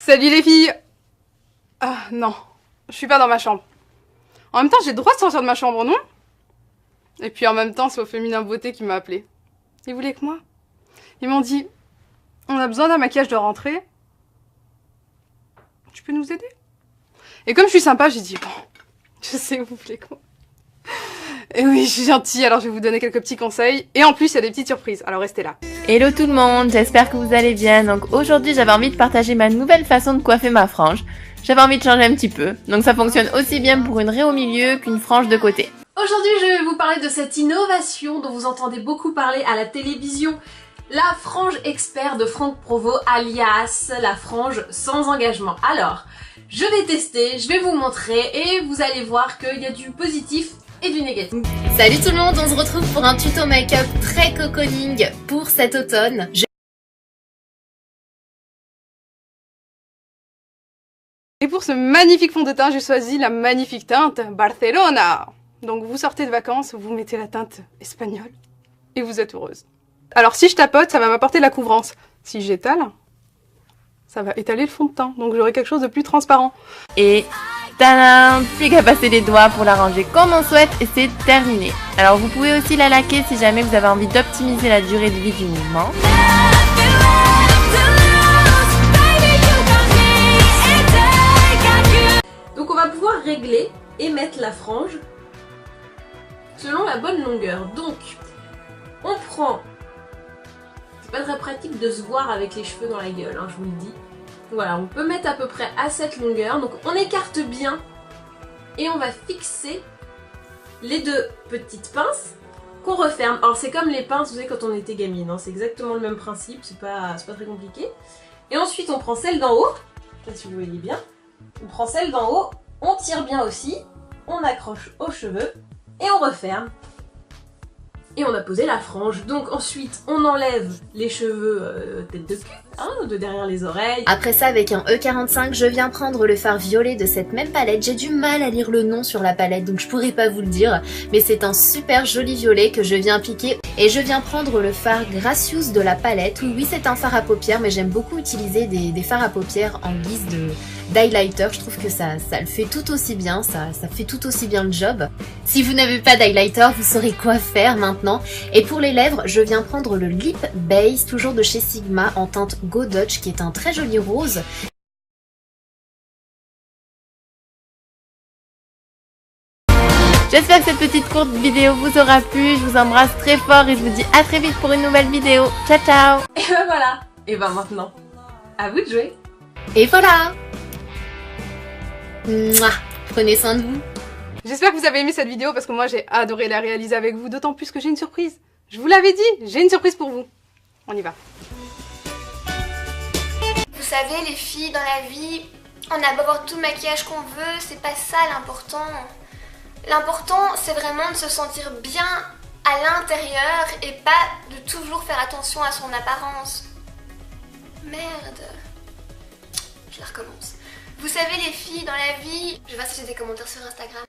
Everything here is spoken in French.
Salut les filles. Ah non, je suis pas dans ma chambre. En même temps, j'ai le droit de sortir de ma chambre, non? Et puis en même temps, c'est au Féminin Beauté qui m'a appelé. Ils voulaient que moi. Ils m'ont dit, on a besoin d'un maquillage de rentrée. Tu peux nous aider? Et comme je suis sympa, j'ai dit, bon, je sais, vous voulez que moi. Et oui, je suis gentille, alors je vais vous donner quelques petits conseils. Et en plus, il y a des petites surprises, alors restez là. Hello tout le monde, j'espère que vous allez bien. Donc aujourd'hui j'avais envie de partager ma nouvelle façon de coiffer ma frange. J'avais envie de changer un petit peu, donc ça fonctionne aussi bien pour une raie au milieu qu'une frange de côté. Aujourd'hui je vais vous parler de cette innovation dont vous entendez beaucoup parler à la télévision. La frange expert de Franck Provost, alias la frange sans engagement. Alors, je vais tester, je vais vous montrer et vous allez voir qu'il y a du positif et du négatif. Salut tout le monde, on se retrouve pour un tuto make-up très cocooning pour cet automne. Et pour ce magnifique fond de teint, j'ai choisi la magnifique teinte Barcelona. Donc vous sortez de vacances, vous mettez la teinte espagnole et vous êtes heureuse. Alors si je tapote, ça va m'apporter de la couvrance. Si j'étale, ça va étaler le fond de teint. Donc j'aurai quelque chose de plus transparent. Et tadam, plus qu'à passer les doigts pour la ranger comme on souhaite et c'est terminé. Alors vous pouvez aussi la laquer si jamais vous avez envie d'optimiser la durée de vie du mouvement. Donc on va pouvoir régler et mettre la frange selon la bonne longueur. Donc on prend, c'est pas très pratique de se voir avec les cheveux dans la gueule, hein, je vous le dis. Voilà, on peut mettre à peu près à cette longueur, donc on écarte bien et on va fixer les deux petites pinces qu'on referme. Alors c'est comme les pinces, vous savez, quand on était gamine, hein, c'est exactement le même principe, c'est pas très compliqué. Et ensuite on prend celle d'en haut, je sais pas si vous voyez bien, on prend celle d'en haut, on tire bien aussi, on accroche aux cheveux et on referme. Et on a posé la frange. Donc ensuite, on enlève les cheveux tête de cul, hein, de derrière les oreilles. Après ça, avec un E45, je viens prendre le fard violet de cette même palette. J'ai du mal à lire le nom sur la palette, donc je pourrais pas vous le dire. Mais c'est un super joli violet que je viens piquer. Et je viens prendre le fard Gracious de la palette. Oui, c'est un fard à paupières, mais j'aime beaucoup utiliser des fards à paupières en guise d'highlighter. Je trouve que ça le fait tout aussi bien, ça fait tout aussi bien le job. Si vous n'avez pas d'highlighter, vous saurez quoi faire maintenant. Et pour les lèvres, je viens prendre le Lip Base, toujours de chez Sigma, en teinte Go Dutch, qui est un très joli rose. J'espère que cette petite courte vidéo vous aura plu, je vous embrasse très fort et je vous dis à très vite pour une nouvelle vidéo. Ciao ciao! Et ben voilà. Et ben maintenant, à vous de jouer. Et voilà! Mouah, prenez soin de vous. J'espère que vous avez aimé cette vidéo parce que moi j'ai adoré la réaliser avec vous, d'autant plus que j'ai une surprise. Je vous l'avais dit, j'ai une surprise pour vous. On y va. Vous savez les filles, dans la vie, on a beau avoir tout le maquillage qu'on veut, c'est pas ça l'important. L'important c'est vraiment de se sentir bien à l'intérieur et pas de toujours faire attention à son apparence. Merde. Je la recommence. Vous savez les filles, dans la vie, je vais voir si j'ai des commentaires sur Instagram.